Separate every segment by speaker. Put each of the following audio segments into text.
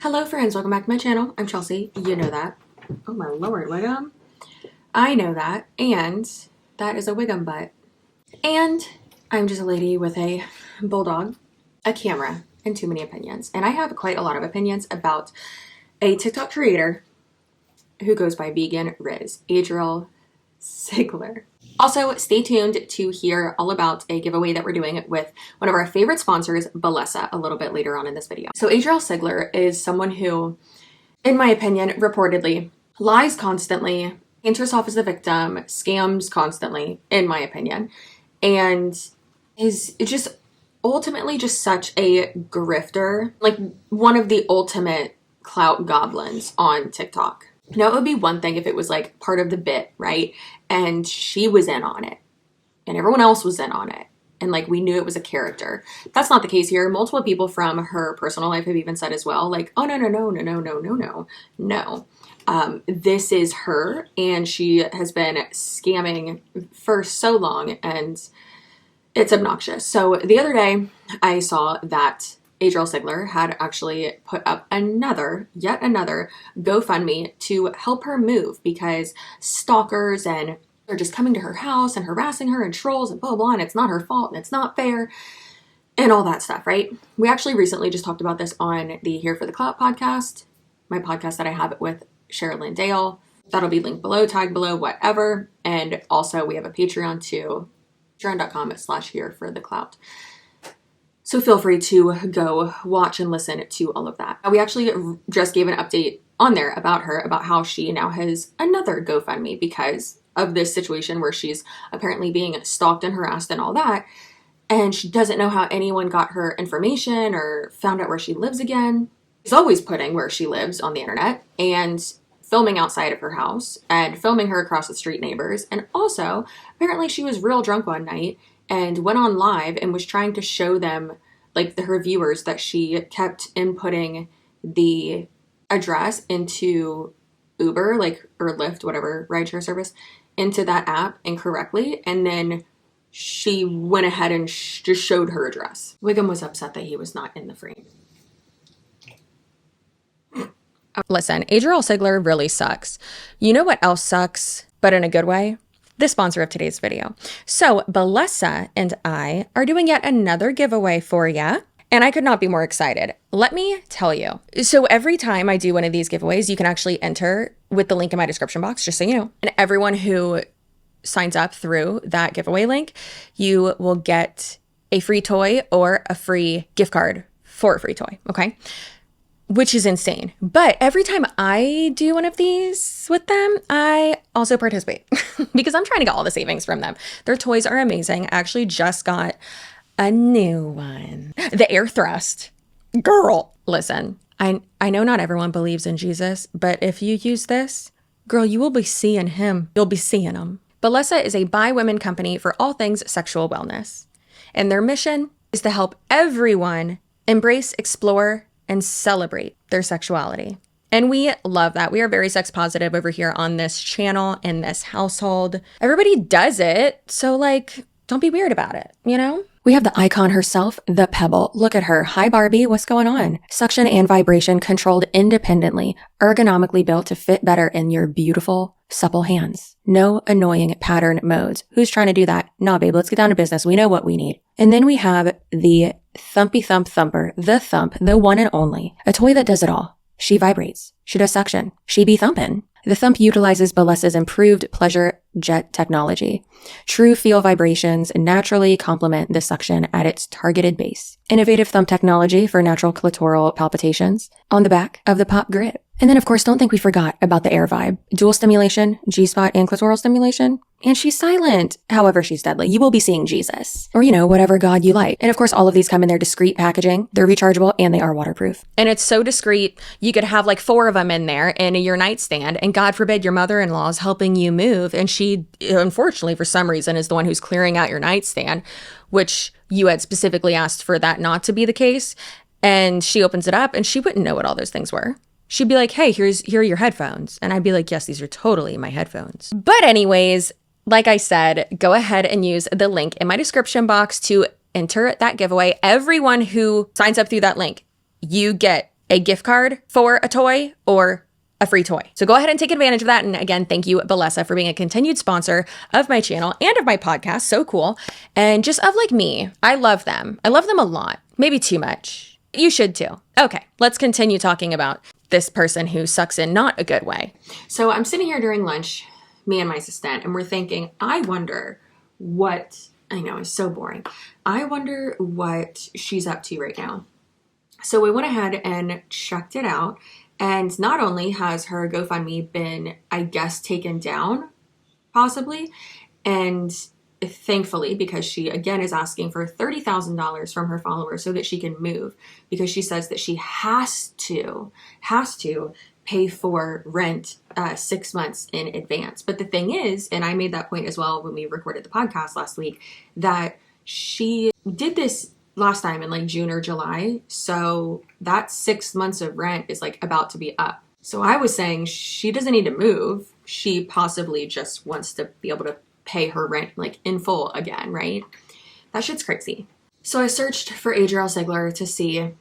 Speaker 1: Hello friends, welcome back to my channel. I'm Chelsea, you know that. Oh my lord, Wiggum. I know that, and that is a Wiggum butt. And I'm just a lady with a bulldog, a camera, and too many opinions. And I have quite a lot of opinions about a TikTok creator who goes by VeganRizz, Adrielle Sigler. Also, stay tuned to hear all about a giveaway that we're doing with one of our favorite sponsors, BLVD, a little bit later on in this video. So Adrielle Sigler is someone who, in my opinion, reportedly lies constantly, paints herself as the victim, scams constantly, in my opinion, and is just ultimately just such a grifter, like one of the ultimate clout goblins on TikTok. Now, it would be one thing if it was like part of the bit, right? And she was in on it and everyone else was in on it. And like, we knew it was a character. That's not the case here. Multiple people from her personal life have even said as well, like, oh, no. This is her. And she has been scamming for so long and it's obnoxious. So the other day I saw that Adrielle Sigler had actually put up yet another GoFundMe to help her move because stalkers and are just coming to her house and harassing her and trolls and blah, blah, blah, and it's not her fault and it's not fair and all that stuff, right? We actually recently just talked about this on the Here for the Clout podcast, my podcast that I have with Sherilyn Dale. That'll be linked below, tagged below, whatever. And also we have a Patreon too, patreon.com/herefortheclout. So feel free to go watch and listen to all of that. We actually just gave an update on there about her, about how she now has another GoFundMe because of this situation where she's apparently being stalked and harassed and all that. And she doesn't know how anyone got her information or found out where she lives again. She's always putting where she lives on the internet and filming outside of her house and filming her across the street neighbors. And also, apparently she was real drunk one night and went on live and was trying to show them, like her viewers, that she kept inputting the address into Uber, like, or Lyft, whatever rideshare service, into that app incorrectly. And then she went ahead and just showed her address. Wiggum was upset that he was not in the frame.
Speaker 2: Listen, Adrielle Sigler really sucks. You know what else sucks, but in a good way? The sponsor of today's video. So BLVD and I are doing yet another giveaway for ya, and I could not be more excited. Let me tell you. So every time I do one of these giveaways, you can actually enter with the link in my description box, just so you know. And everyone who signs up through that giveaway link, you will get a free toy or a free gift card for a free toy, okay? Which is insane. But every time I do one of these with them, I also participate because I'm trying to get all the savings from them. Their toys are amazing. I actually just got a new one. The air thrust. Girl, listen, I know not everyone believes in Jesus, but if you use this, girl, you will be seeing him. You'll be seeing him. BLVD is a by women company for all things sexual wellness. And their mission is to help everyone embrace, explore, and celebrate their sexuality. And we love that. We are very sex positive over here on this channel, in this household. Everybody does it, so like, don't be weird about it, you know? We have the icon herself, the Pebble. Look at her. Hi, Barbie. What's going on? Suction and vibration controlled independently, ergonomically built to fit better in your beautiful, supple hands. No annoying pattern modes. Who's trying to do that? Nah, babe, let's get down to business. We know what we need. And then we have the Thumpy Thump Thumper, the Thump, the one and only. A toy that does it all. She vibrates. She does suction. She be thumping. The Thump utilizes BLVD's improved pleasure jet technology. True feel vibrations naturally complement the suction at its targeted base. Innovative thumb technology for natural clitoral palpitations on the back of the pop grip. And then, of course, don't think we forgot about the air vibe. Dual stimulation, G-spot, and clitoral stimulation. And she's silent. However, she's deadly. You will be seeing Jesus. Or, you know, whatever God you like. And of course, all of these come in their discreet packaging. They're rechargeable and they are waterproof. And it's so discreet. You could have like 4 of them in there in your nightstand. And God forbid your mother-in-law is helping you move. And she, unfortunately, for some reason, is the one who's clearing out your nightstand, which you had specifically asked for that not to be the case. And she opens it up and she wouldn't know what all those things were. She'd be like, hey, here are your headphones. And I'd be like, yes, these are totally my headphones. But anyways, like I said, go ahead and use the link in my description box to enter that giveaway. Everyone who signs up through that link, you get a gift card for a toy or a free toy. So go ahead and take advantage of that. And again, thank you, Bellessa, for being a continued sponsor of my channel and of my podcast. So cool. And just of like me, I love them. I love them a lot. Maybe too much. You should too. Okay, let's continue talking about this person who sucks in not a good way.
Speaker 1: So I'm sitting here during lunch, me and my assistant, and we're thinking, I wonder what, I know it's so boring. I wonder what she's up to right now. So we went ahead and checked it out. And not only has her GoFundMe been, I guess, taken down, possibly, and thankfully, because she, again, is asking for $30,000 from her followers so that she can move, because she says that she has to pay for rent 6 months in advance. But the thing is, and I made that point as well when we recorded the podcast last week, that she did this last time in like June or July. So that 6 months of rent is like about to be up. So I was saying she doesn't need to move. She possibly just wants to be able to pay her rent like in full again, right? That shit's crazy. So I searched for Adrielle Sigler to see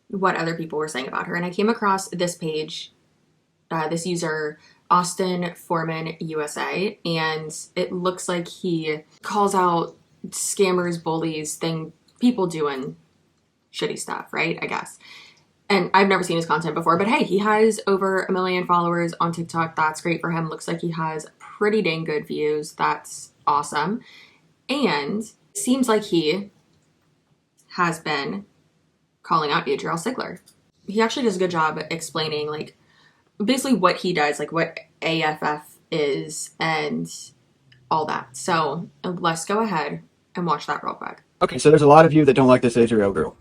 Speaker 1: what other people were saying about her. And I came across this page, this user, Austin Foreman USA. And it looks like he calls out scammers, bullies, people doing shitty stuff, right? I guess. And I've never seen his content before, but hey, he has over 1 million followers on TikTok. That's great for him. Looks like he has pretty dang good views. That's awesome. And it seems like he has been calling out Adrielle Sigler. He actually does a good job at explaining like basically what he does, like what AFF is and all that. So let's go ahead and watch that real quick.
Speaker 3: Okay, so there's a lot of you that don't like this Adrielle girl.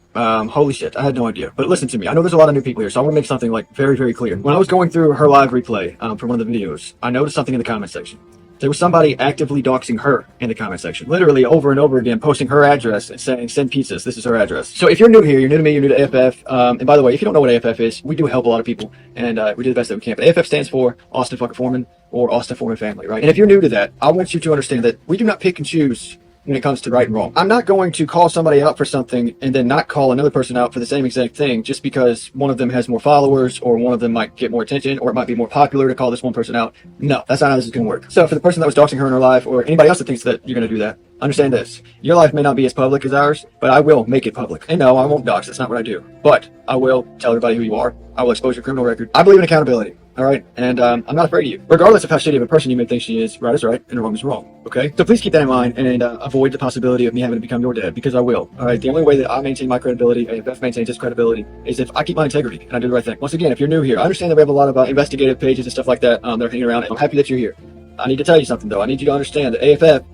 Speaker 3: Holy shit, I had no idea. But listen to me, I know there's a lot of new people here, so I want to make something like very, very clear. When I was going through her live replay from one of the videos, I noticed something in the comment section. There was somebody actively doxing her in the comment section, literally over and over again, posting her address and saying, send pizzas, this is her address. So if you're new here, you're new to me, you're new to AFF, and by the way, if you don't know what AFF is, we do help a lot of people, and we do the best that we can. But AFF stands for Austin fucking Foreman, or Austin Foreman family, right? And if you're new to that, I want you to understand that we do not pick and choose when it comes to right and wrong. I'm not going to call somebody out for something and then not call another person out for the same exact thing just because one of them has more followers or one of them might get more attention or it might be more popular to call this one person out. No, that's not how this is going to work. So for the person that was doxing her in her life or anybody else that thinks that you're going to do that, understand this. Your life may not be as public as ours, but I will make it public. And no, I won't dox. That's not what I do. But I will tell everybody who you are. I will expose your criminal record. I believe in accountability. All right. And I'm not afraid of you. Regardless of how shitty of a person you may think she is, right is right and wrong is wrong. Okay. So please keep that in mind and avoid the possibility of me having to become your dad because I will. All right. The only way that I maintain my credibility, AFF maintains its credibility, is if I keep my integrity and I do the right thing. Once again, if you're new here, I understand that we have a lot of investigative pages and stuff like that. They're hanging around. I'm happy that you're here. I need to tell you something though. I need you to understand that AFF,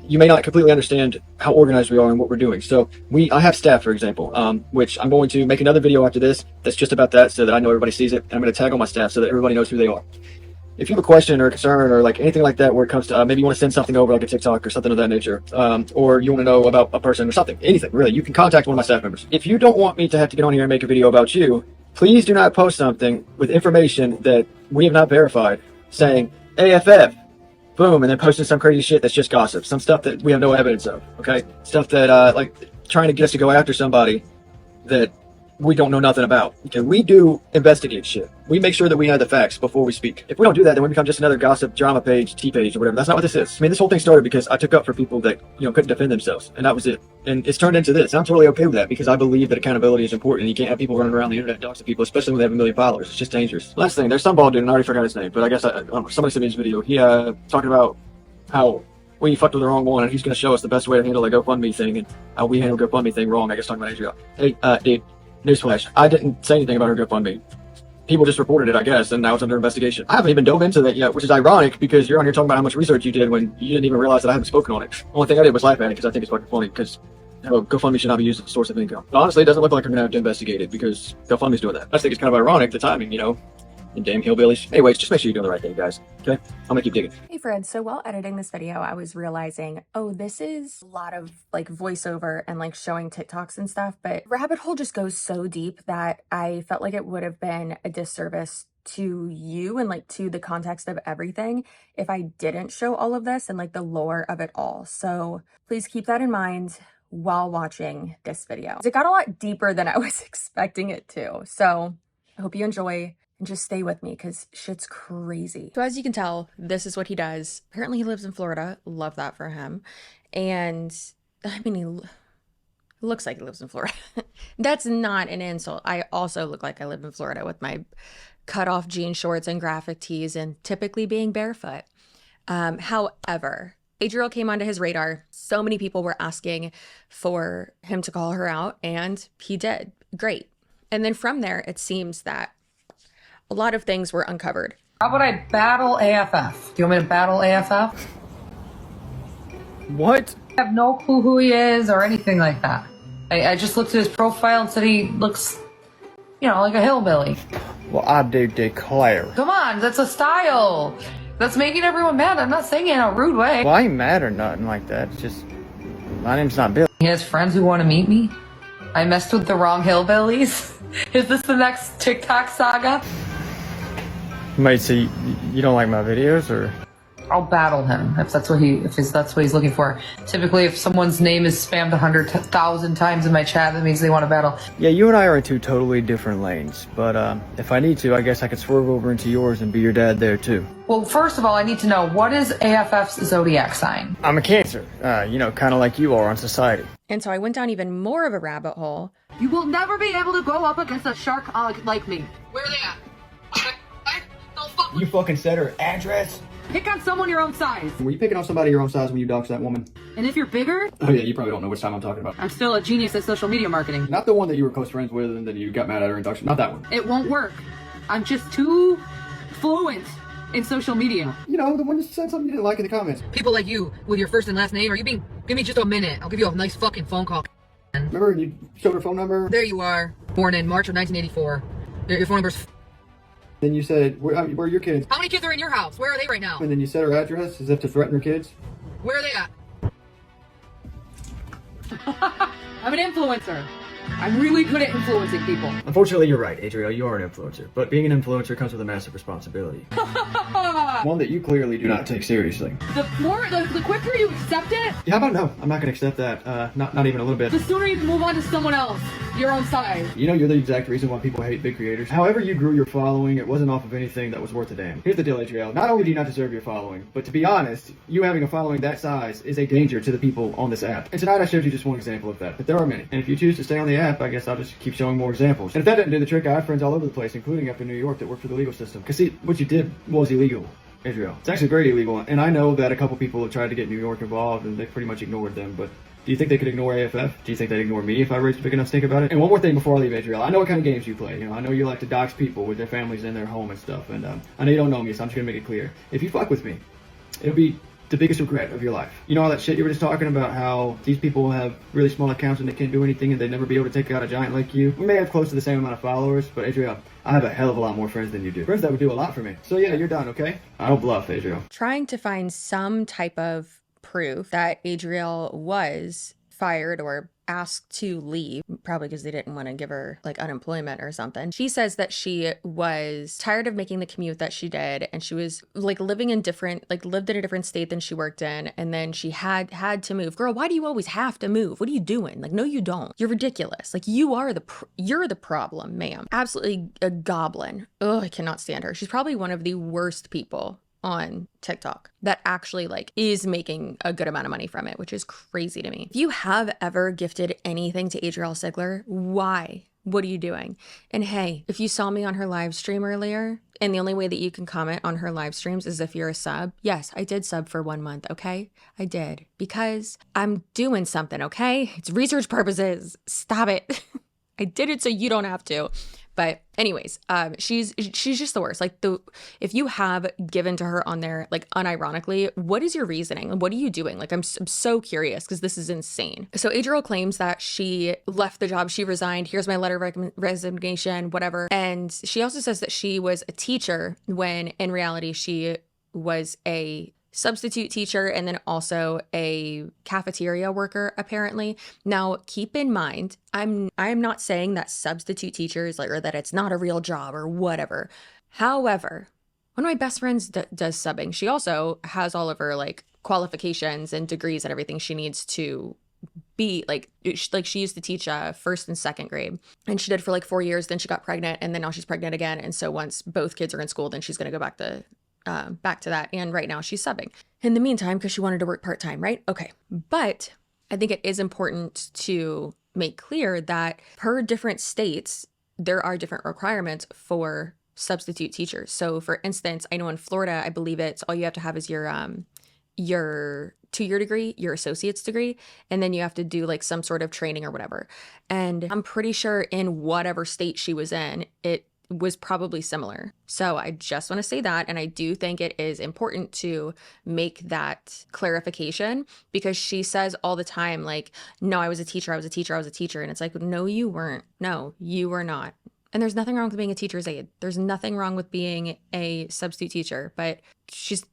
Speaker 3: you may not completely understand how organized we are and what we're doing. So I have staff, for example, which I'm going to make another video after this that's just about that so that I know everybody sees it. And I'm going to tag all my staff so that everybody knows who they are. If you have a question or a concern or like anything like that where it comes to maybe you want to send something over like a TikTok or something of that nature, or you want to know about a person or something, anything really, you can contact one of my staff members. If you don't want me to have to get on here and make a video about you, please do not post something with information that we have not verified saying AFF. Boom, and then posting some crazy shit that's just gossip. Some stuff that we have no evidence of, okay? Stuff that, like, trying to get us to go after somebody that we don't know nothing about. Okay, we do investigate shit. We make sure that we have the facts before we speak. If we don't do that, then we become just another gossip drama page, T-page, or whatever. That's not what this is. I mean, this whole thing started because I took up for people that, couldn't defend themselves, and that was it. And it's turned into this. I'm totally okay with that because I believe that accountability is important. You can't have people running around the internet doxing people, especially when they have 1 million followers. It's just dangerous. Last thing, there's some bald dude, and I already forgot his name, but I guess somebody sent me his video. He talking about how we fucked with the wrong one, and he's going to show us the best way to handle the GoFundMe thing, and how we handle GoFundMe thing wrong. I guess talking about Adrielle. Hey, dude, newsflash. I didn't say anything about her GoFundMe. People just reported it, I guess, and now it's under investigation. I haven't even dove into that yet, which is ironic because you're on here talking about how much research you did when you didn't even realize that I haven't spoken on it. The only thing I did was laugh at it because I think it's fucking funny because GoFundMe should not be used as a source of income. But honestly, it doesn't look like I'm going to have to investigate it because GoFundMe's doing that. I just think it's kind of ironic, the timing, and damn hillbillies. Anyways, just make sure you're doing the right thing, guys. Okay? I'm gonna keep digging.
Speaker 2: Hey Fred, so while editing this video, I was realizing, oh, this is a lot of like voiceover and like showing TikToks and stuff, but rabbit hole just goes so deep that I felt like it would have been a disservice to you and like to the context of everything if I didn't show all of this and like the lore of it all. So please keep that in mind while watching this video. It got a lot deeper than I was expecting it to. So I hope you enjoy and just stay with me because shit's crazy. So as you can tell, this is what he does. Apparently he lives in Florida. Love that for him. And I mean, he looks like he lives in Florida. That's not an insult. I also look like I live in Florida with my cut off jean shorts and graphic tees and typically being barefoot. However, Adrielle came onto his radar. So many people were asking for him to call her out, and he did. Great. And then from there, it seems that a lot of things were uncovered.
Speaker 4: How about I battle AFF? Do you want me to battle AFF?
Speaker 3: What?
Speaker 4: I have no clue who he is or anything like that. I just looked at his profile and said he looks, you know, like a hillbilly.
Speaker 3: Well, I do declare.
Speaker 4: Come on, that's a style. That's making everyone mad. I'm not saying it in a rude way.
Speaker 3: Well, I ain't mad or nothing like that. It's just, my name's not Bill.
Speaker 4: He has friends who want to meet me. I messed with the wrong hillbillies. Is this the next TikTok saga?
Speaker 3: Mate, so you don't like my videos, or?
Speaker 4: I'll battle him if that's what that's what he's looking for. Typically, if someone's name is spammed 100,000 times in my chat, that means they want to battle.
Speaker 3: Yeah, you and I are in two totally different lanes, but if I need to, I guess I could swerve over into yours and be your dad there too.
Speaker 4: Well, first of all, I need to know, what is AFF's zodiac sign?
Speaker 3: I'm a Cancer, you know, kind of like you are on society.
Speaker 2: And so I went down even more of a rabbit hole.
Speaker 4: You will never be able to go up against a shark like me. Where are they at? Don't fuck
Speaker 3: You fucking said her address?
Speaker 4: Pick on someone your own size.
Speaker 3: Were you picking on somebody your own size when you doxed that woman?
Speaker 4: And if you're bigger,
Speaker 3: Oh yeah, you probably don't know which time I'm talking about.
Speaker 4: I'm still a genius at social media marketing.
Speaker 3: Not the one that you were close friends with and then you got mad at her and doxed. Not that one.
Speaker 4: It won't work. I'm just too fluent in social media.
Speaker 3: You know, the one that said something you didn't like in the comments.
Speaker 4: People like you with your first and last name, give me just a minute. I'll give you a nice fucking phone call.
Speaker 3: Remember you showed her phone number?
Speaker 4: There you are, born in March of 1984. Your phone number's...
Speaker 3: Then you said, where are your kids?
Speaker 4: How many kids are in your house? Where are they right now?
Speaker 3: And then you said her address as if to threaten her kids?
Speaker 4: Where are they at? I'm an influencer. I'm really good at influencing people.
Speaker 3: Unfortunately, you're right, Adrielle. You are an influencer. But being an influencer comes with a massive responsibility. One that you clearly do not take seriously.
Speaker 4: The quicker you accept it,
Speaker 3: Yeah, how about no? I'm not going to accept that. Not even a little bit.
Speaker 4: the sooner you can move on to someone else, your own size.
Speaker 3: You know, you're the exact reason why people hate big creators. However you grew your following, it wasn't off of anything that was worth a damn. Here's the deal, Adrielle. Not only do you not deserve your following, but to be honest, you having a following that size is a danger to the people on this app. And tonight I showed you just one example of that, but there are many. And if you choose to stay on the app, I guess I'll just keep showing more examples. And if that didn't do the trick, I have friends all over the place, including up in New York, that work for the legal system. Because see, what you did was illegal. Adrielle. It's actually very illegal, and I know that a couple people have tried to get New York involved, and they pretty much ignored them, but do you think they could ignore AFF? Do you think they'd ignore me if I raised a big enough stink about it? And one more thing before I leave, Adrielle. I know what kind of games you play. You know, I know you like to dox people with their families in their home and stuff, and I know you don't know me, so I'm just gonna make it clear. If you fuck with me, it'll be the biggest regret of your life. You know all that shit you were just talking about, how these people have really small accounts and they can't do anything and they'd never be able to take out a giant like you? We may have close to the same amount of followers, but Adrielle, I have a hell of a lot more friends than you do. Friends that would do a lot for me. So yeah, you're done, okay? I don't bluff, Adrielle.
Speaker 2: Trying to find some type of proof that Adrielle was fired or asked to leave, probably because they didn't want to give her like unemployment or something. She says that she was tired of making the commute that she did, and she was like lived in a different state than she worked in, and then she had to move. Girl, why do you always have to move? What are you doing? Like, no, you don't. You're ridiculous. Like, you're the problem, ma'am. Absolutely a goblin. Ugh, I cannot stand her. She's probably one of the worst people on TikTok that actually like is making a good amount of money from it, which is crazy to me. If you have ever gifted anything to Adrielle Sigler, why? What are you doing? And hey, if you saw me on her live stream earlier, and the only way that you can comment on her live streams is if you're a sub, yes, I did sub for 1 month, okay? I did, because I'm doing something, okay? It's research purposes. Stop it. I did it so you don't have to. But anyways, she's just the worst. Like, if you have given to her on there, like, unironically, what is your reasoning? What are you doing? Like, I'm so curious, because this is insane. So Adrielle claims that she left the job, she resigned. Here's my letter of resignation, whatever. And she also says that she was a teacher when in reality she was a substitute teacher and then also a cafeteria worker, apparently. Now, keep in mind, I'm not saying that substitute teachers, like, or that it's not a real job or whatever. However, one of my best friends does subbing. She also has all of her like qualifications and degrees and everything she needs to be like she used to teach first and second grade, and she did for like 4 years. Then she got pregnant, and then now she's pregnant again. And so once both kids are in school, then she's going to go back to that. And right now she's subbing in the meantime because she wanted to work part-time, right? Okay. But I think it is important to make clear that per different states, there are different requirements for substitute teachers. So for instance, I know in Florida, I believe it's all you have to have is your 2-year degree, your associate's degree, and then you have to do like some sort of training or whatever. And I'm pretty sure in whatever state she was in, it was probably similar. So I just want to say that. And I do think it is important to make that clarification, because she says all the time, like, no, I was a teacher. And it's like, no, you weren't. No, you were not. And there's nothing wrong with being a teacher's aide. There's nothing wrong with being a substitute teacher, but she's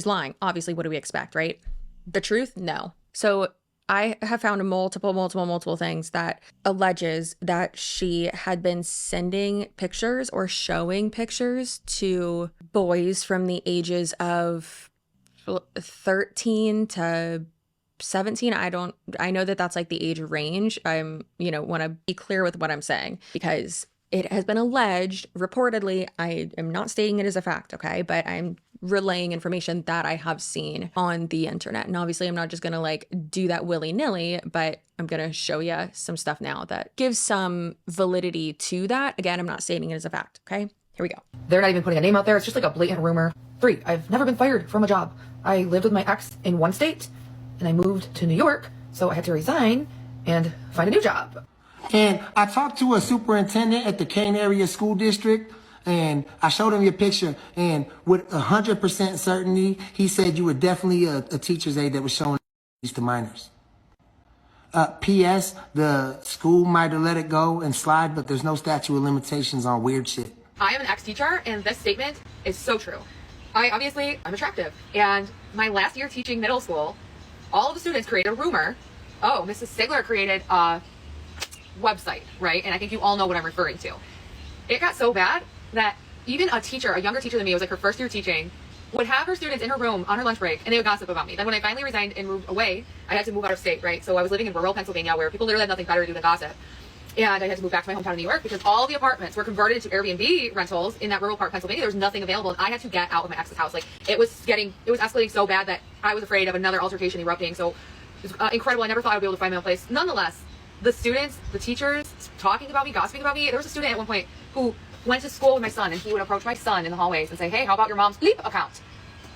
Speaker 2: lying. Obviously, what do we expect, right? The truth? No. So I have found multiple things that alleges that she had been sending pictures or showing pictures to boys from the ages of 13 to 17. I know that that's like the age range. Want to be clear with what I'm saying, because it has been alleged, reportedly, I am not stating it as a fact, okay? But I'm relaying information that I have seen on the internet. And obviously I'm not just gonna like do that willy-nilly, but I'm gonna show you some stuff now that gives some validity to that. Again, I'm not stating it as a fact, okay? Here we go.
Speaker 4: They're not even putting a name out there. It's just like a blatant rumor. 3, I've never been fired from a job. I lived with my ex in one state, and I moved to New York, so I had to resign and find a new job.
Speaker 5: And I talked to a superintendent at the Kane Area School District, and I showed him your picture, and with 100% certainty, he said you were definitely a teacher's aide that was showing these to minors. P.S. The school might have let it go and slide, but there's no statute of limitations on weird shit.
Speaker 6: I am an ex-teacher, and this statement is so true. I'm attractive, and my last year teaching middle school, all of the students created a rumor. Oh, Mrs. Sigler created a website, right? And I think you all know what I'm referring to. It got so bad that even a younger teacher than me, it was like her first year teaching, would have her students in her room on her lunch break, and they would gossip about me. Then when I finally resigned and moved away, I had to move out of state, right? So I was living in rural Pennsylvania, where people literally had nothing better to do than gossip. And I had to move back to my hometown in New York because all the apartments were converted into Airbnb rentals in that rural part of Pennsylvania. There was nothing available, and I had to get out of my ex's house. Like, it was escalating so bad that I was afraid of another altercation erupting. So it was incredible. I never thought I would be able to find my own place. Nonetheless, the students, the teachers talking about me, gossiping about me. There was a student at one point who went to school with my son, and he would approach my son in the hallways and say, hey, how about your mom's Bleep account?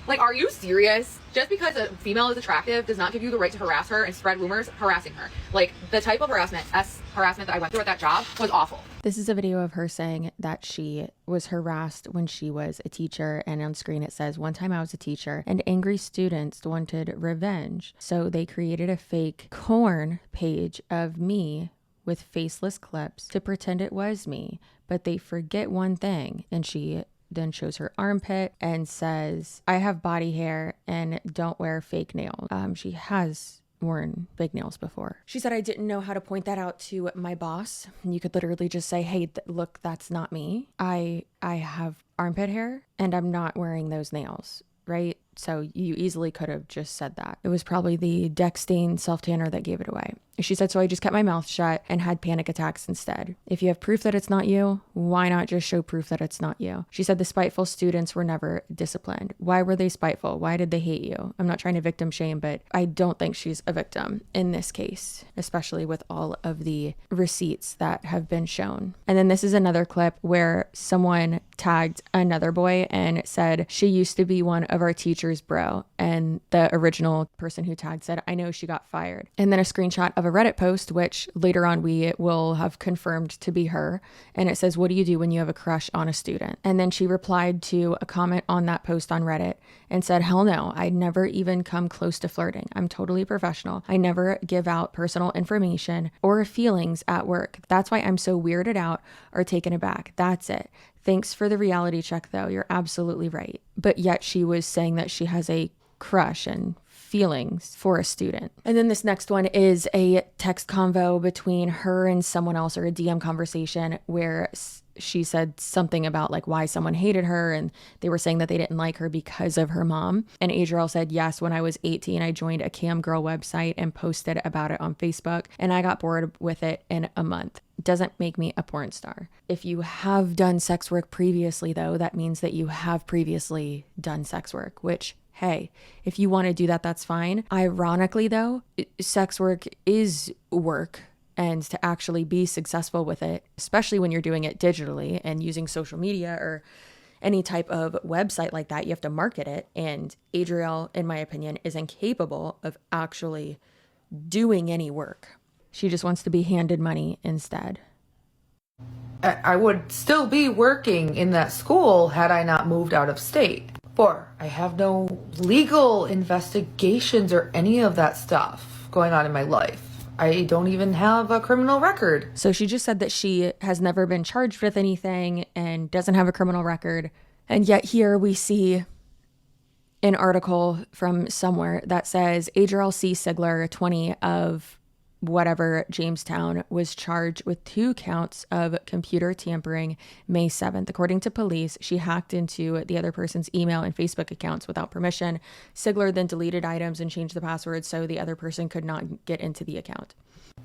Speaker 6: Like, are you serious? Just because a female is attractive does not give you the right to harass her and spread rumors harassing her. Like, the type of harassment that I went through at that job was awful.
Speaker 2: This is a video of her saying that she was harassed when she was a teacher, and on screen it says, one time I was a teacher and angry students wanted revenge. So they created a fake corn page of me with faceless clips to pretend it was me. But they forget one thing, and she then shows her armpit and says, I have body hair and don't wear fake nails. She has worn fake nails before. She said, I didn't know how to point that out to my boss. And you could literally just say, hey, look, that's not me. I have armpit hair and I'm not wearing those nails, right? So you easily could have just said that. It was probably the Dextane self-tanner that gave it away. She said, so I just kept my mouth shut and had panic attacks instead. If you have proof that it's not you, why not just show proof that it's not you? She said the spiteful students were never disciplined. Why were they spiteful? Why did they hate you? I'm not trying to victim shame, but I don't think she's a victim in this case, especially with all of the receipts that have been shown. And then this is another clip where someone tagged another boy and said, she used to be one of our teachers, bro. And the original person who tagged said, I know she got fired. And then a screenshot of a Reddit post, which later on we will have confirmed to be her. And it says, what do you do when you have a crush on a student? And then she replied to a comment on that post on Reddit and said, hell no, I'd never even come close to flirting. I'm totally professional. I never give out personal information or feelings at work. That's why I'm so weirded out or taken aback. That's it. Thanks for the reality check, though. You're absolutely right. But yet she was saying that she has a crush and feelings for a student. And then this next one is a text convo between her and someone else, or a DM conversation, where she said something about like why someone hated her, and they were saying that they didn't like her because of her mom. And Adrielle said, yes, when I was 18, I joined a cam girl website and posted about it on Facebook, and I got bored with it in a month. Doesn't make me a porn star. If you have done sex work previously, though, that means that you have previously done sex work, which, hey, if you want to do that, that's fine. Ironically, though, sex work is work. And to actually be successful with it, especially when you're doing it digitally and using social media or any type of website like that, you have to market it. And Adrielle, in my opinion, is incapable of actually doing any work. She just wants to be handed money instead.
Speaker 4: I would still be working in that school had I not moved out of state. 4, I have no legal investigations or any of that stuff going on in my life. I don't even have a criminal record.
Speaker 2: So she just said that she has never been charged with anything and doesn't have a criminal record. And yet here we see an article from somewhere that says Adrielle C. Sigler, 20, of whatever, Jamestown, was charged with 2 counts of computer tampering May 7th. According to police, she hacked into the other person's email and Facebook accounts without permission. Sigler then deleted items and changed the password so the other person could not get into the account.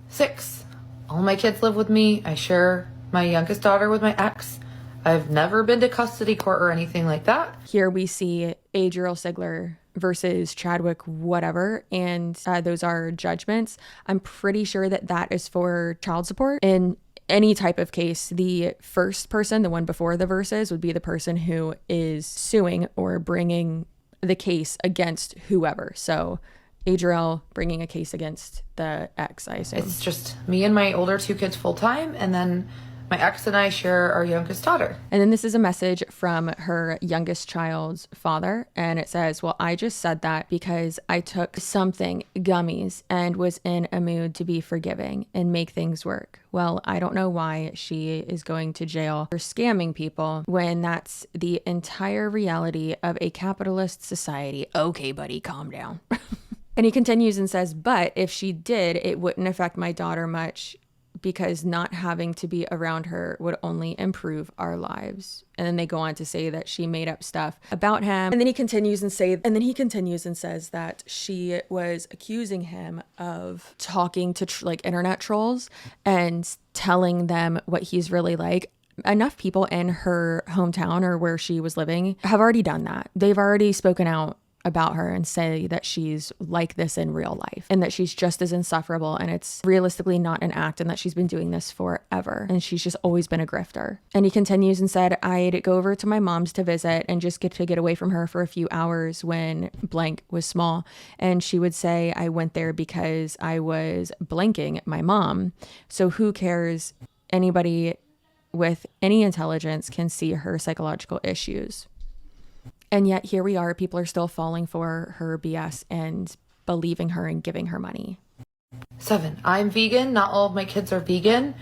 Speaker 4: 6, all my kids live with me. I share my youngest daughter with my ex. I've never been to custody court or anything like that.
Speaker 2: Here we see Adrielle Sigler versus Chadwick whatever, and those are judgments. I'm pretty sure that that is for child support. In any type of case, the first person, the one before the verses, would be the person who is suing or bringing the case against whoever. So Adrielle bringing a case against the ex, I assume.
Speaker 4: It's just me and my older 2 kids full time, and then my ex and I share our youngest daughter.
Speaker 2: And then this is a message from her youngest child's father. And it says, well, I just said that because I took something, gummies, and was in a mood to be forgiving and make things work. Well, I don't know why she is going to jail for scamming people when that's the entire reality of a capitalist society. Okay, buddy, calm down. And he continues and says, but if she did, it wouldn't affect my daughter much, because not having to be around her would only improve our lives. And then they go on to say that she made up stuff about him. And then he continues and says that she was accusing him of talking to like internet trolls and telling them what he's really like. Enough people in her hometown or where she was living have already done that. They've already spoken out about her and say that she's like this in real life and that she's just as insufferable and it's realistically not an act and that she's been doing this forever and she's just always been a grifter. And he continues and said, I'd go over to my mom's to visit and just get away from her for a few hours when blank was small. And she would say I went there because I was blanking my mom. So who cares? Anybody with any intelligence can see her psychological issues. And yet here we are, people are still falling for her BS and believing her and giving her money.
Speaker 4: 7, I'm vegan. Not all of my kids are vegan.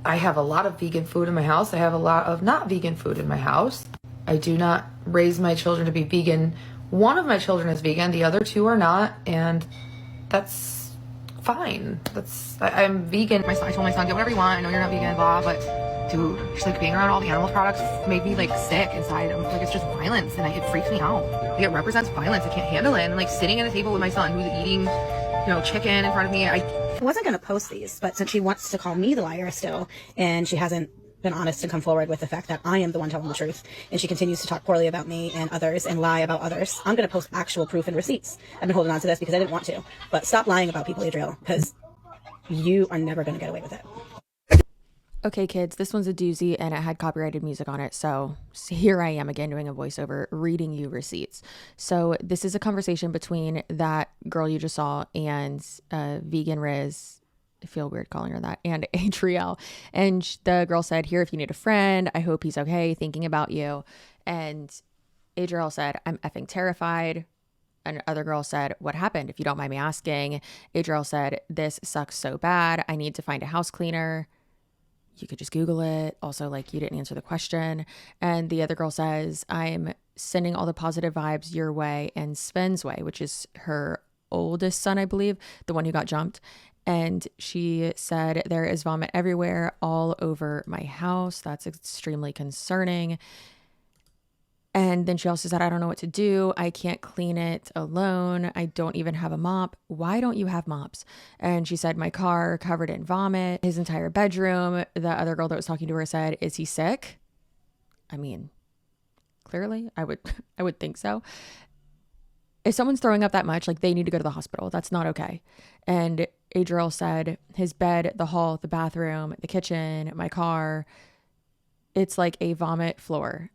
Speaker 4: I have a lot of vegan food in my house. I have a lot of not vegan food in my house. I do not raise my children to be vegan. One of my children is vegan, the other 2 are not, and that's fine. I'm vegan. I told my son, get whatever you want. I know you're not vegan, blah, but dude, just like being around all the animal products made me like sick inside. I'm like, it's just violence and it freaks me out. Like, it represents violence. I can't handle it. And like sitting at a table with my son who's eating, chicken in front of me. I
Speaker 7: wasn't going to post these, but since she wants to call me the liar still, and she hasn't been honest and come forward with the fact that I am the one telling the truth, and she continues to talk poorly about me and others and lie about others, I'm going to post actual proof and receipts. I've been holding on to this because I didn't want to. But stop lying about people, Adrielle, because you are never going to get away with it.
Speaker 2: Okay, kids, this one's a doozy and it had copyrighted music on it. So here I am again doing a voiceover, reading you receipts. So this is a conversation between that girl you just saw and VeganRizz. I feel weird calling her that, and Adrielle. And the girl said, here, if you need a friend, I hope he's okay, thinking about you. And Adrielle said, I'm effing terrified. Another girl said, what happened? If you don't mind me asking. Adrielle said, this sucks so bad. I need to find a house cleaner. You could just Google it. Also, like, you didn't answer the question. And the other girl says, I'm sending all the positive vibes your way and Sven's way, which is her oldest son, I believe, the one who got jumped. And she said, there is vomit everywhere, all over my house. That's extremely concerning. And then she also said, I don't know what to do. I can't clean it alone. I don't even have a mop. Why don't you have mops? And she said, my car covered in vomit, his entire bedroom. The other girl that was talking to her said, is he sick? I mean, clearly, I would think so. If someone's throwing up that much, like, they need to go to the hospital. That's not okay. And Adrielle said, his bed, the hall, the bathroom, the kitchen, my car, it's like a vomit floor.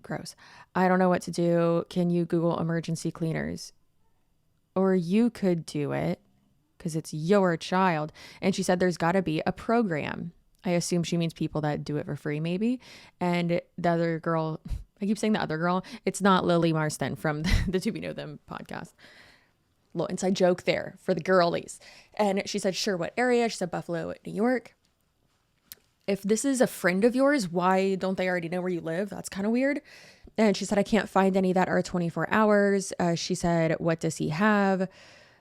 Speaker 2: Gross. I don't know what to do. Can you Google emergency cleaners? Or you could do it because it's your child. And she said there's got to be a program. I assume she means people that do it for free, maybe. And the other girl, I keep saying the other girl, it's not Lily Marston from the To Be Know Them podcast. Little inside joke there for the girlies. And she said, sure, what area? She said Buffalo, New York. If this is a friend of yours, why don't they already know where you live? That's kind of weird. And she said, I can't find any that are 24 hours. She said, what does he have?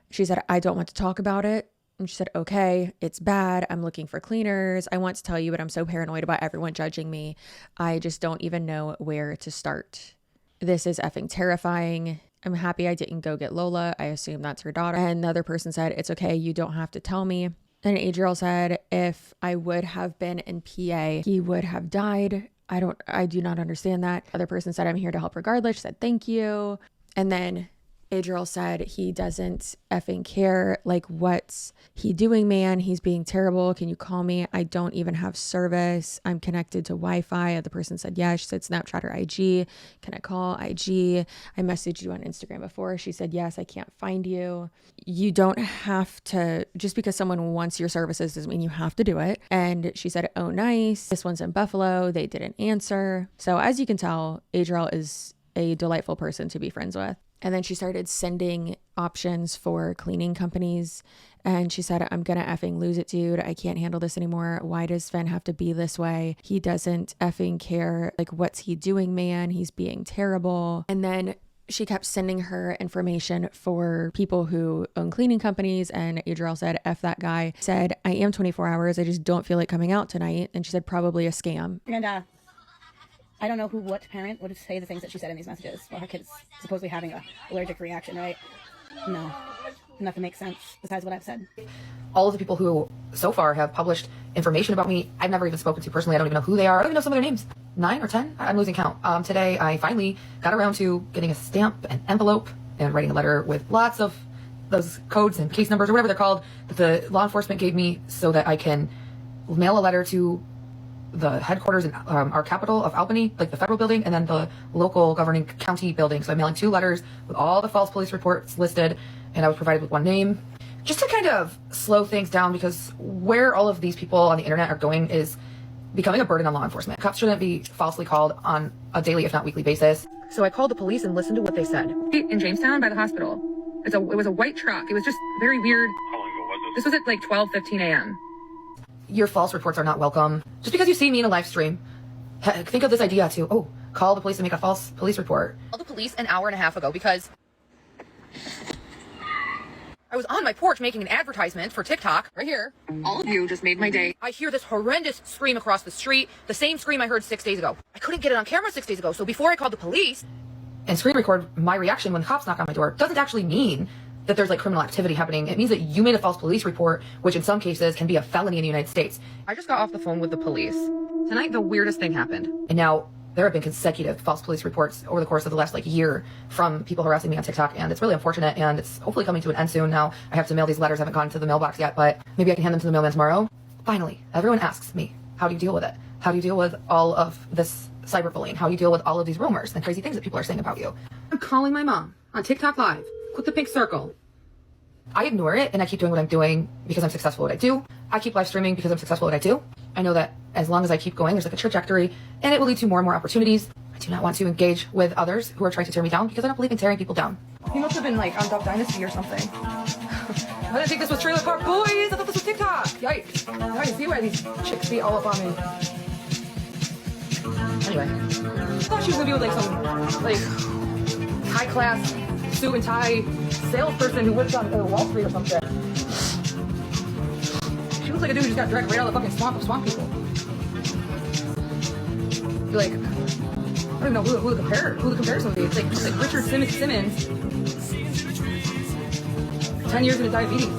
Speaker 2: She said, I don't want to talk about it. And she said, okay, it's bad. I'm looking for cleaners. I want to tell you, but I'm so paranoid about everyone judging me. I just don't even know where to start. This is effing terrifying. I'm happy I didn't go get Lola. I assume that's her daughter. And the other person said, it's okay. You don't have to tell me. And Adrielle said, if I would have been in PA, he would have died. I do not understand that. Other person said, I'm here to help regardless. She said, thank you. And then Adrielle said, he doesn't effing care. Like, what's he doing, man? He's being terrible. Can you call me? I don't even have service. I'm connected to Wi-Fi. The person said, yeah. She said, Snapchat or IG. Can I call IG? I messaged you on Instagram before. She said, yes, I can't find you. You don't have to, just because someone wants your services doesn't mean you have to do it. And she said, oh, nice. This one's in Buffalo. They didn't answer. So as you can tell, Adrielle is a delightful person to be friends with. And then she started sending options for cleaning companies. And she said, I'm going to effing lose it, dude. I can't handle this anymore. Why does Sven have to be this way? He doesn't effing care. Like, what's he doing, man? He's being terrible. And then she kept sending her information for people who own cleaning companies. And Adrielle said, F that guy. Said, I am 24 hours. I just don't feel like coming out tonight. And she said, probably a scam.
Speaker 7: And I don't know what parent would say the things that she said in these messages while her kid's supposedly having a allergic reaction, right? No, nothing makes sense besides what I've said.
Speaker 4: All of the people who so far have published information about me, I've never even spoken to personally. I don't even know who they are. I don't even know some of their names. 9 or 10? I'm losing count. Today, I finally got around to getting a stamp, an envelope, and writing a letter with lots of those codes and case numbers or whatever they're called that the law enforcement gave me so that I can mail a letter to the headquarters in our capital of Albany, like the federal building, and then the local governing county building. So I'm mailing 2 letters with all the false police reports listed, and I was provided with 1 name. Just to kind of slow things down, because where all of these people on the internet are going is becoming a burden on law enforcement. Cops shouldn't be falsely called on a daily, if not weekly basis. So I called the police and listened to what they said. In Jamestown by the hospital. It was a white truck. It was just very weird.
Speaker 8: How long ago was
Speaker 4: This was at like 12:15 a.m. Your false reports are not welcome. Just because you see me in a live stream, think of this idea too. Oh, call the police and make a false police report. Called the police an hour and a half ago because I was on my porch making an advertisement for TikTok. Right here.
Speaker 6: All of you just made my day.
Speaker 4: I hear this horrendous scream across the street. The same scream I heard 6 days ago. I couldn't get it on camera 6 days ago, so before I called the police and screen record my reaction when the cops knock on my door, doesn't actually mean that there's like criminal activity happening. It means that you made a false police report, which in some cases can be a felony in the United States. I just got off the phone with the police. Tonight, the weirdest thing happened. And now there have been consecutive false police reports over the course of the last year from people harassing me on TikTok. And it's really unfortunate. And it's hopefully coming to an end soon. Now I have to mail these letters. I haven't gone to the mailbox yet, but maybe I can hand them to the mailman tomorrow. Finally, everyone asks me, how do you deal with it? How do you deal with all of this cyberbullying? How do you deal with all of these rumors and crazy things that people are saying about you? I'm calling my mom on TikTok Live. Click the pink circle. I ignore it and I keep doing what I'm doing because I'm successful at what I do. I keep live streaming because I'm successful at what I do. I know that as long as I keep going, there's like a trajectory and it will lead to more and more opportunities. I do not want to engage with others who are trying to tear me down because I don't believe in tearing people down. He must have been like on Duck Dynasty or something. I didn't think this was Trailer Park Boys. I thought this was TikTok. Yikes. Now I can see why these chicks be all up on me. Anyway, I thought she was gonna be with like some like high class suit and tie salesperson who works on Wall Street or something. looks like a dude who just got dragged right out of the fucking swamp of swamp people. You're like, I don't even know who the comparison would be. It's like Richard Simmons, 10 years into diabetes.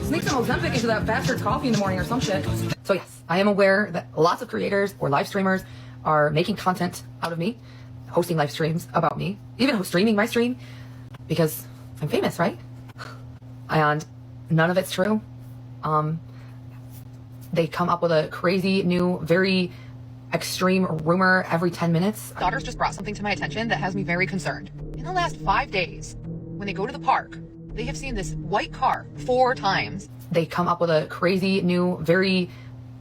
Speaker 4: Sneak some Ozempic into that bastard's coffee in the morning or some shit. So yes, I am aware that lots of creators or live streamers are making content out of me, hosting live streams about me, even streaming my stream, because I'm famous, right? And none of it's true. They come up with a crazy new, very extreme rumor every 10 minutes.
Speaker 6: Daughters just brought something to my attention that has me very concerned. In the last 5 days, when they go to the park, they have seen this white car 4 times.
Speaker 4: They come up with a crazy new, very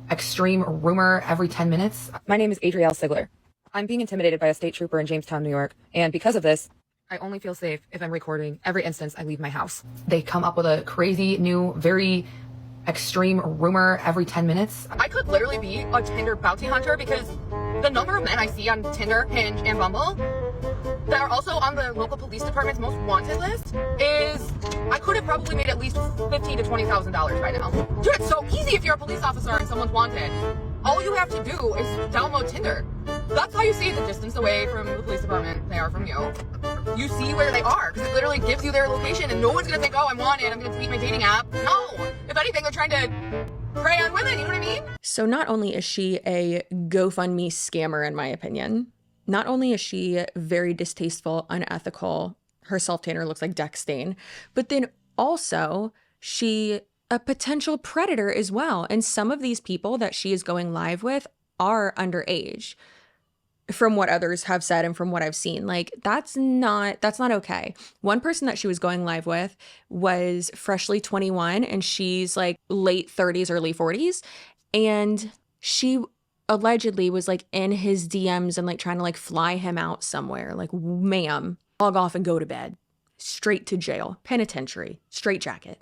Speaker 4: extreme rumor every 10 minutes. My name is Adrielle Sigler. I'm being intimidated by a state trooper in Jamestown, New York. And because of this, I only feel safe if I'm recording every instance I leave my house. They come up with a crazy new, very extreme rumor every 10 minutes.
Speaker 6: I could literally be a Tinder bounty hunter because the number of men I see on Tinder, Hinge, and Bumble that are also on the local police department's most wanted list is, I could have probably made at least $15,000 to $20,000 by now. Dude, it's so easy if you're a police officer and someone's wanted. All you have to do is download Tinder. That's how you see the distance away from the police department they are from you. You see where they are, because it literally gives you their location, and no one's gonna think, oh, I'm wanted, I'm gonna delete my dating app. No! If anything, they're trying to prey on women, you know what I mean?
Speaker 2: So not only is she a GoFundMe scammer, in my opinion, not only is she very distasteful, unethical, her self-tanner looks like Dex stain, but then also she a potential predator as well. And some of these people that she is going live with are underage, from what others have said and from what I've seen. Like, that's not okay. One person that she was going live with was freshly 21, and she's like late 30s, early 40s. And she allegedly was like in his DMs and like trying to like fly him out somewhere. Like, ma'am, log off and go to bed. Straight to jail, penitentiary, straitjacket.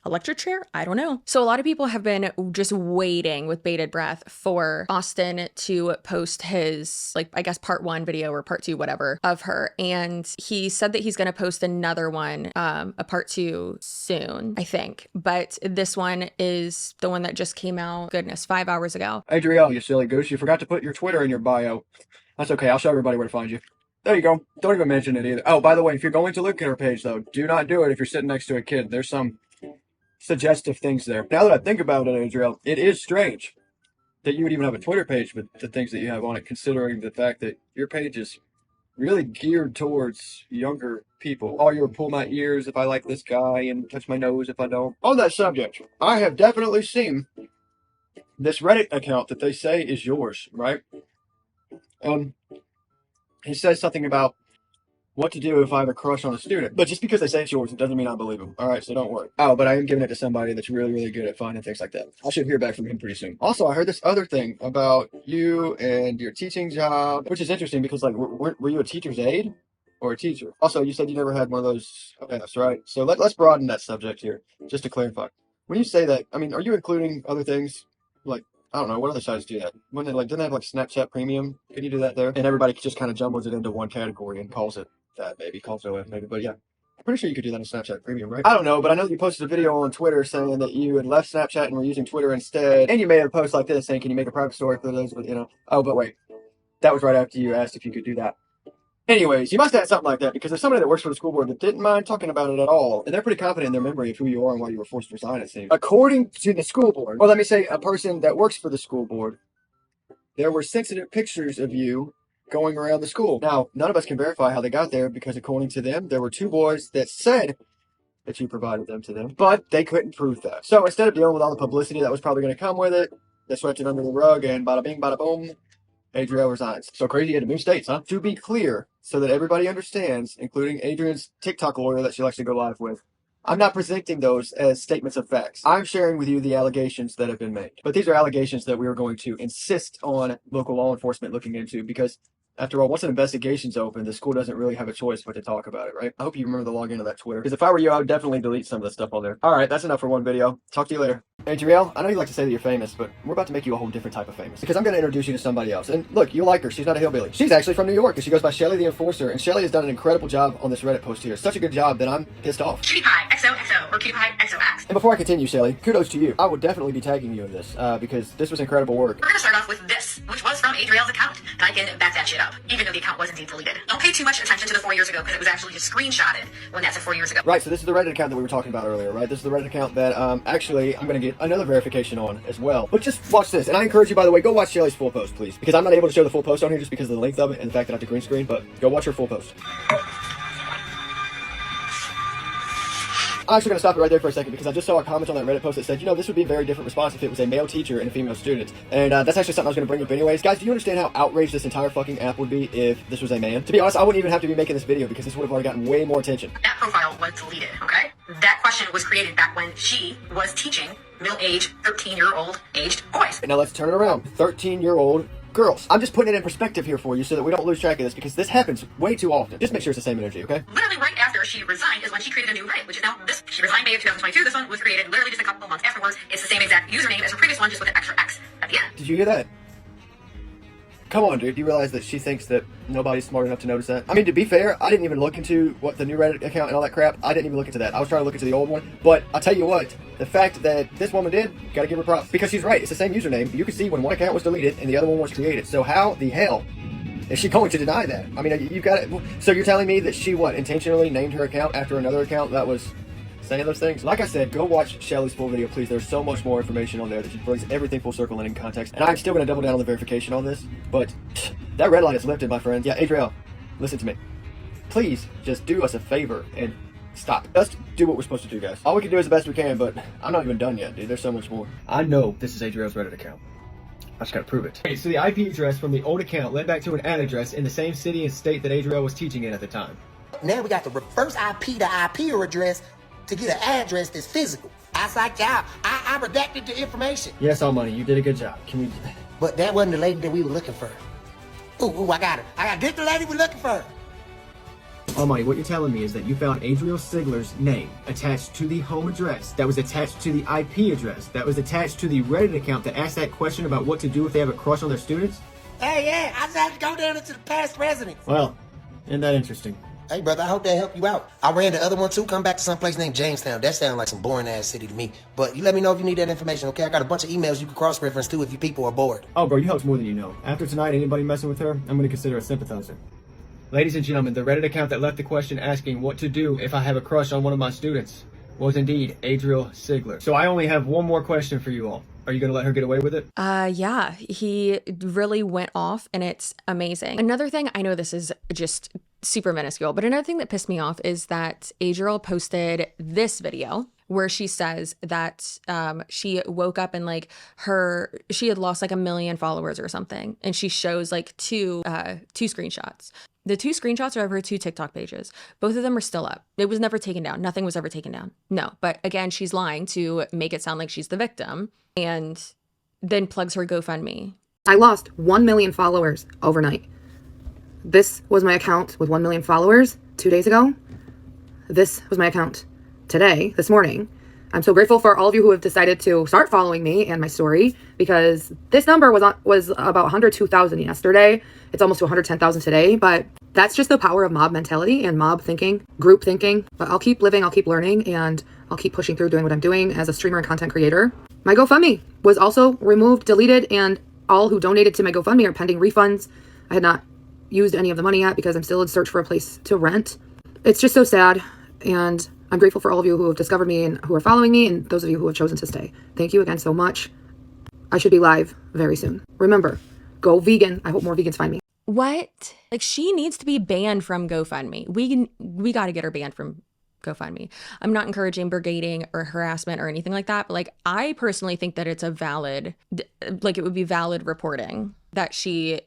Speaker 2: Electric chair? I don't know. So a lot of people have been just waiting with bated breath for Austin to post his, like, I guess part 1 video or part 2, whatever, of her. And he said that he's going to post another one, a part 2 soon, I think. But this one is the one that just came out, goodness, 5 hours ago.
Speaker 3: Adrielle, you silly goose, you forgot to put your Twitter in your bio. That's okay, I'll show everybody where to find you. There you go. Don't even mention it either. Oh, by the way, if you're going to look at her page, though, do not do it if you're sitting next to a kid. There's some suggestive things there. Now that I think about it, Adrielle, it is strange that you would even have a Twitter page with the things that you have on it, considering the fact that your page is really geared towards younger people. Oh, you would pull my ears if I like this guy and touch my nose if I don't. On that subject, I have definitely seen this Reddit account that they say is yours, right? He says something about what to do if I have a crush on a student. But just because they say it's yours, it doesn't mean I believe them. All right, so don't worry. Oh, but I am giving it to somebody that's really, really good at finding things like that. I should hear back from him pretty soon. Also, I heard this other thing about you and your teaching job, which is interesting because, like, were you a teacher's aide or a teacher? Also, you said you never had one of those events, right? So let's broaden that subject here, just to clarify. When you say that, I mean, are you including other things? Like, I don't know, what other sites do that? When they, like, didn't they have, like, Snapchat Premium? Can you do that there? And everybody just kind of jumbles it into one category and calls it that, maybe calls OF maybe, but yeah, I'm pretty sure you could do that in Snapchat Premium, right? I don't know, but I know that you posted a video on Twitter saying that you had left Snapchat and were using Twitter instead, and you made a post like this saying, can you make a private story for those with, you know? Oh, but wait, that was right after you asked if you could do that. Anyways, you must have had something like that, because there's somebody that works for the school board that didn't mind talking about it at all, and they're pretty confident in their memory of who you are and why you were forced to resign, it seems. According to the school board, or let me say a person that works for the school board, there were sensitive pictures of you going around the school. Now, none of us can verify how they got there because according to them, there were 2 boys that said that you provided them to them, but they couldn't prove that. So instead of dealing with all the publicity that was probably going to come with it, they swept it under the rug and bada bing, bada boom, Adrielle resigns. So crazy, you had to move states, huh? To be clear, so that everybody understands, including Adrian's TikTok lawyer that she likes to go live with, I'm not presenting those as statements of facts. I'm sharing with you the allegations that have been made. But these are allegations that we are going to insist on local law enforcement looking into because, after all, once an investigation's open, the school doesn't really have a choice but to talk about it, right? I hope you remember the login to that Twitter. Because if I were you, I would definitely delete some of the stuff on there. All right, that's enough for one video. Talk to you later. Adrielle, I know you like to say that you're famous, but we're about to make you a whole different type of famous. Because I'm going to introduce you to somebody else. And look, you like her. She's not a hillbilly. She's actually from New York, and she goes by Shelly the Enforcer. And Shelly has done an incredible job on this Reddit post here. Such a good job that I'm pissed off.
Speaker 8: Cutie pie, XOXO. occupied XOX.
Speaker 3: And before I continue, Shelly, kudos to you. I would definitely be tagging you in this because this was incredible work.
Speaker 8: We're gonna start off with this, which was from Adrielle's account, and I can back that shit up, even though the account was indeed deleted. Don't pay too much attention to the 4 years ago because it was actually just screenshotted when that's 4 years ago.
Speaker 3: Right, so this is the Reddit account that we were talking about earlier, right? This is the Reddit account that actually I'm going to get another verification on as well. But just watch this, and I encourage you, by the way, go watch Shelly's full post, please, because I'm not able to show the full post on here just because of the length of it and the fact that I have to green screen, but go watch her full post. I'm actually going to stop it right there for a second because I just saw a comment on that Reddit post that said, you know, this would be a very different response if it was a male teacher and a female student. And that's actually something I was going to bring up anyways. Guys, do you understand how outraged this entire fucking app would be if this was a man? To be honest, I wouldn't even have to be making this video because this would have already gotten way more attention.
Speaker 8: That profile was deleted, okay? That question was created back when she was teaching middle-aged, 13-year-old aged boys.
Speaker 3: Now let's turn it around. 13-year-old girls. I'm just putting it in perspective here for you so that we don't lose track of this because this happens way too often. Just make sure it's the same energy, okay?
Speaker 8: Literally right after she resigned is when she created a new Reddit, which is now this. She resigned May of 2022. This one was created literally just a couple of months afterwards. It's the same exact username as her previous one, just with an extra X at the end.
Speaker 3: Did you hear that? Come on, dude. Do you realize that she thinks that nobody's smart enough to notice that? I mean, to be fair, I didn't even look into what the new Reddit account and all that crap. I didn't even look into that. I was trying to look into the old one. But I'll tell you what, the fact that this woman did, gotta give her props. Because she's right. It's the same username. You can see when one account was deleted and the other one was created. So how the hell is she going to deny that? I mean, you got it. So you're telling me that she, intentionally named her account after another account that was saying those things? Like I said, go watch Shelly's full video, please. There's so much more information on there that just brings everything full circle and in context. And I'm still going to double down on the verification on this, but that red light is lifted, my friend. Yeah, Adrielle, listen to me. Please just do us a favor and stop. Let's do what we're supposed to do, guys. All we can do is the best we can, but I'm not even done yet, dude. There's so much more. I know this is Adrielle's Reddit account. I just gotta prove it. Okay, so the IP address from the old account led back to an ad address in the same city and state that Adrielle was teaching in at the time.
Speaker 5: Now we got the reverse IP to IP address to get an address that's physical. I psyched you out. I redacted the information.
Speaker 3: Yes, all money. You did a good job. Can we...
Speaker 5: But that wasn't the lady that we were looking for. Ooh, I got her. This the lady we're looking for.
Speaker 3: Oh, money, what you're telling me is that you found Adrielle Sigler's name attached to the home address, that was attached to the IP address, that was attached to the Reddit account that asked that question about what to do if they have a crush on their students?
Speaker 5: Hey, yeah, I just had to go down into the past residence.
Speaker 3: Well, isn't that interesting?
Speaker 5: Hey, brother, I hope that helped you out. I ran the other one, too. Come back to someplace named Jamestown. That sounds like some boring-ass city to me. But you let me know if you need that information, okay? I got a bunch of emails you can cross-reference, too, if you people are bored.
Speaker 3: Oh, bro, you helped more than you know. After tonight, anybody messing with her, I'm going to consider a sympathizer. Ladies and gentlemen, the Reddit account that left the question asking what to do if I have a crush on one of my students was indeed Adrielle Sigler. So I only have one more question for you all. Are you going to let her get away with it?
Speaker 2: Yeah, he really went off and it's amazing. Another thing, I know this is just super minuscule, but another thing that pissed me off is that Adrielle posted this video where she says that she woke up and she had lost 1 million followers or something. And she shows two screenshots. The 2 screenshots are of her 2 TikTok pages. Both of them are still up. It was never taken down. Nothing was ever taken down. No, but again, she's lying to make it sound like she's the victim and then plugs her GoFundMe.
Speaker 6: I lost 1 million followers overnight. This was my account with 1 million followers 2 days ago. This was my account today, this morning. I'm so grateful for all of you who have decided to start following me and my story because this number was about 102,000 yesterday. It's almost to 110,000 today, but that's just the power of mob mentality and mob thinking, group thinking. But I'll keep living, I'll keep learning, and I'll keep pushing through doing what I'm doing as a streamer and content creator. My GoFundMe was also removed, deleted, and all who donated to my GoFundMe are pending refunds. I had not used any of the money yet because I'm still in search for a place to rent. It's just so sad, and I'm grateful for all of you who have discovered me and who are following me, and those of you who have chosen to stay. Thank you again so much. I should be live very soon. Remember, go vegan. I hope more vegans find me.
Speaker 2: What? She needs to be banned from GoFundMe. We got to get her banned from GoFundMe. I'm not encouraging brigading or harassment or anything like that, but I personally think that it's a valid, it would be valid reporting that she,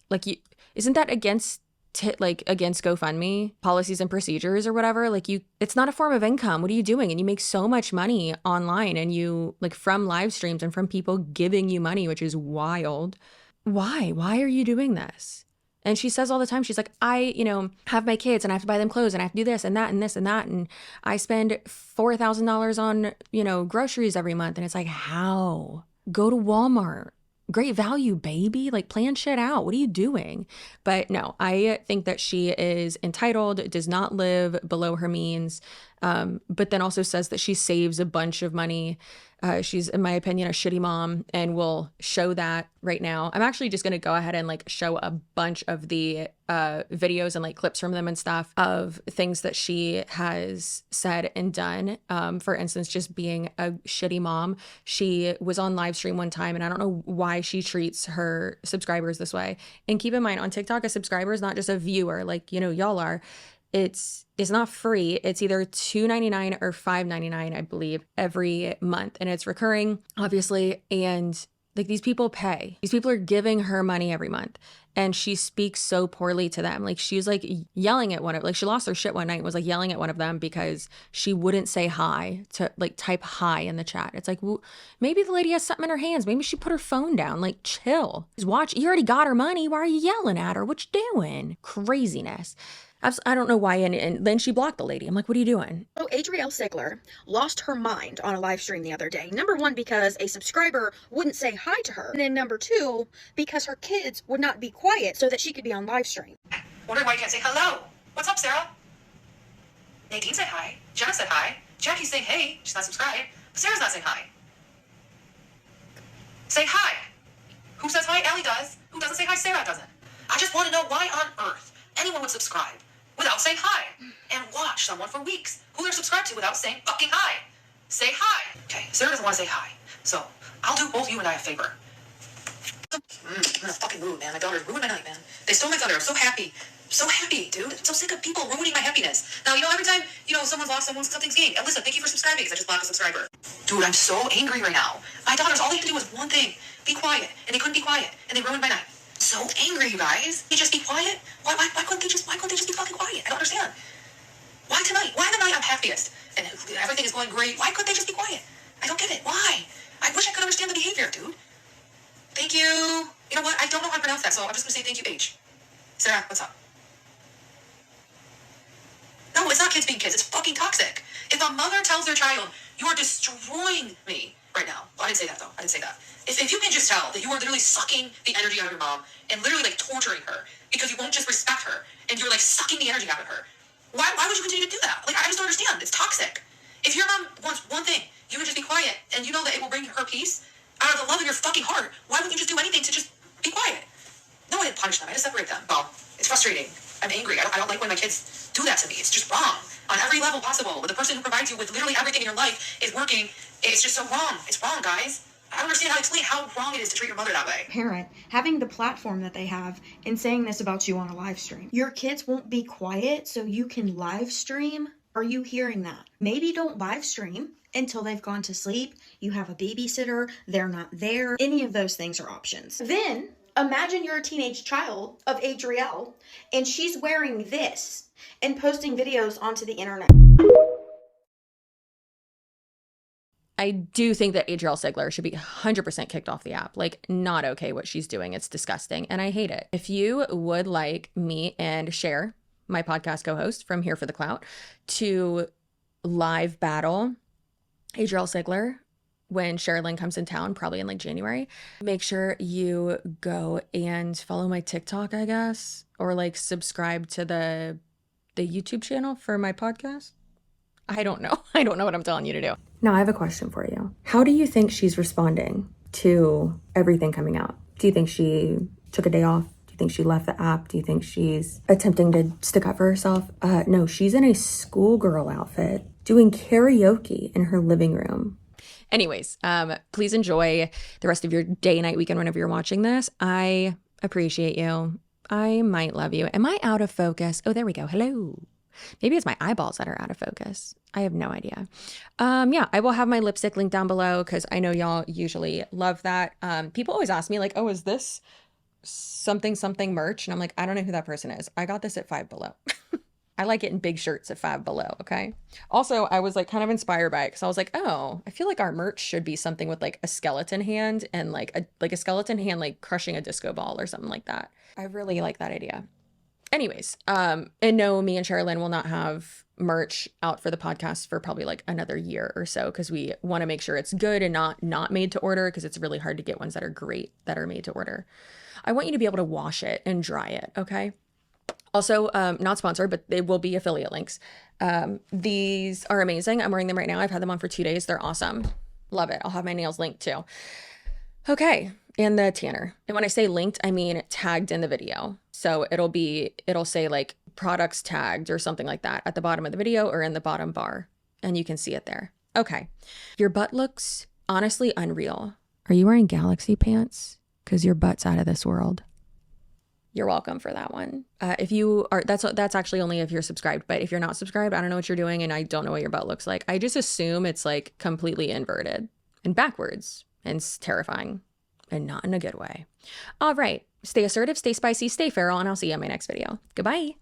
Speaker 2: isn't that against GoFundMe policies and procedures or whatever? It's not a form of income. What are you doing? And you make so much money online and you from live streams and from people giving you money, which is wild. Why are you doing this? And she says all the time, she's like, I have my kids and I have to buy them clothes and I have to do this and that and this and that. And I spend $4,000 on, groceries every month. And it's like, how? Go to Walmart. Great value, baby. Plan shit out. What are you doing? But no, I think that she is entitled, does not live below her means. but then also says that she saves a bunch of money. She's, in my opinion, a shitty mom, and we'll show that right now. I'm actually just going to go ahead and like show a bunch of the videos and like clips from them and stuff of things that she has said and done. For instance, just being a shitty mom. She was on live stream one time, and I don't know why she treats her subscribers this way. And keep in mind, on TikTok, a subscriber is not just a viewer like, you know, y'all are. It's not free. It's either $2.99 or $5.99, I believe, every month. And it's recurring, obviously. And like, these people pay. These people are giving her money every month. And she speaks so poorly to them. Like, she was like yelling at like, she lost her shit one night and was like yelling at one of them because she wouldn't say hi, to like type hi in the chat. It's like, well, maybe the lady has something in her hands. Maybe she put her phone down. Like, chill. Just watch. You already got her money. Why are you yelling at her? What you doing? Craziness. I don't know why. And then she blocked the lady. I'm like, what are you doing?
Speaker 9: So Adrielle Sigler lost her mind on a live stream the other day. Number one, because a subscriber wouldn't say hi to her. And then number two, because her kids would not be quiet so that she could be on live stream.
Speaker 8: Wondering why you can't say hello. What's up, Sarah? Nadine said hi. Jenna said hi. Jackie's saying hey. She's not subscribed. Sarah's not saying hi. Say hi. Who says hi? Ellie does. Who doesn't say hi? Sarah doesn't. I just want to know why on earth anyone would subscribe without saying hi and watch someone for weeks who they're subscribed to without saying fucking hi. Say hi. Okay, Sarah doesn't want to say hi. So I'll do both you and I a favor. I'm in a fucking mood, man. My daughters ruined my night, man. They stole my thunder. I'm so happy. So happy, dude. I'm so sick of people ruining my happiness. Now, you know, every time, you know, someone's lost, something's gained. And listen, thank you for subscribing because I just blocked a subscriber. Dude, I'm so angry right now. My daughters, all they had to do was one thing. Be quiet. And they couldn't be quiet. And they ruined my night. So angry, you guys. They just be quiet? Why couldn't they just be fucking quiet? I don't understand. Why tonight? Why the night I'm happiest? And everything is going great. Why couldn't they just be quiet? I don't get it. Why? I wish I could understand the behavior, dude. Thank you. You know what? I don't know how to pronounce that, so I'm just going to say thank you, H. Sarah, what's up? No, it's not kids being kids. It's fucking toxic. If a mother tells their child, you are destroying me right now. Well, I didn't say that, though. I didn't say that. If you can just tell that you are literally sucking the energy out of your mom and literally, like, torturing her because you won't just respect her and you're, like, sucking the energy out of her, why would you continue to do that? Like, I just don't understand. It's toxic. If your mom wants one thing, you can just be quiet and you know that it will bring her peace out of the love of your fucking heart. Why wouldn't you just do anything to just be quiet? No, I didn't punish them. I just separate them. Well, it's frustrating. I'm angry. I don't like when my kids do that to me. It's just wrong on every level possible. The person who provides you with literally everything in your life is working. It's just so wrong. It's wrong, guys. I don't understand how to explain how wrong it is to treat your mother that way.
Speaker 9: Parent having the platform that they have and saying this about you on a live stream. Your kids won't be quiet so you can live stream. Are you hearing that? Maybe don't live stream until they've gone to sleep. You have a babysitter. They're not there. Any of those things are options. Then imagine you're a teenage child of Adrielle and she's wearing this and posting videos onto the internet.
Speaker 2: I do think that Adrielle Sigler should be 100% kicked off the app. Like, not okay what she's doing. It's disgusting and I hate it. If you would like me and Cher, my podcast co-host from Here for the Clout, to live battle Adrielle Sigler when Sherilyn comes in town, probably in like January, make sure you go and follow my TikTok, I guess, or like subscribe to the YouTube channel for my podcast. I don't know. I don't know what I'm telling you to do.
Speaker 1: Now, I have a question for you. How do you think she's responding to everything coming out? Do you think she took a day off? Do you think she left the app? Do you think she's attempting to stick up for herself? No, she's in a schoolgirl outfit doing karaoke in her living room.
Speaker 2: Anyways, please enjoy the rest of your day, night, weekend, whenever you're watching this. I appreciate you. I might love you. Am I out of focus? Oh, there we go. Hello. Maybe it's my eyeballs that are out of focus. I have no idea. Yeah, I will have my lipstick link down below because I know y'all usually love that. People always ask me like, oh, is this something merch? And I'm like, I don't know who that person is. I got this at Five Below. I like it in big shirts at Five Below, okay? Also, I was like kind of inspired by it because I was like, oh, I feel like our merch should be something with like a skeleton hand and like a skeleton hand like crushing a disco ball or something like that. I really like that idea. Anyways, and no, me and Sherilyn will not have merch out for the podcast for probably like another year or so because we want to make sure it's good and not made to order because it's really hard to get ones that are great that are made to order. I want you to be able to wash it and dry it, okay? Also, not sponsored, but they will be affiliate links. These are amazing. I'm wearing them right now. I've had them on for 2 days. They're awesome. Love it. I'll have my nails linked too. Okay. And the tanner. And when I say linked, I mean tagged in the video. So it'll say like products tagged or something like that at the bottom of the video or in the bottom bar. And you can see it there. Okay. Your butt looks honestly unreal. Are you wearing galaxy pants? Because your butt's out of this world. You're welcome for that one. If you are, that's actually only if you're subscribed. But if you're not subscribed, I don't know what you're doing and I don't know what your butt looks like. I just assume it's like completely inverted and backwards and it's terrifying and not in a good way. All right. Stay assertive, stay spicy, stay feral, and I'll see you in my next video. Goodbye.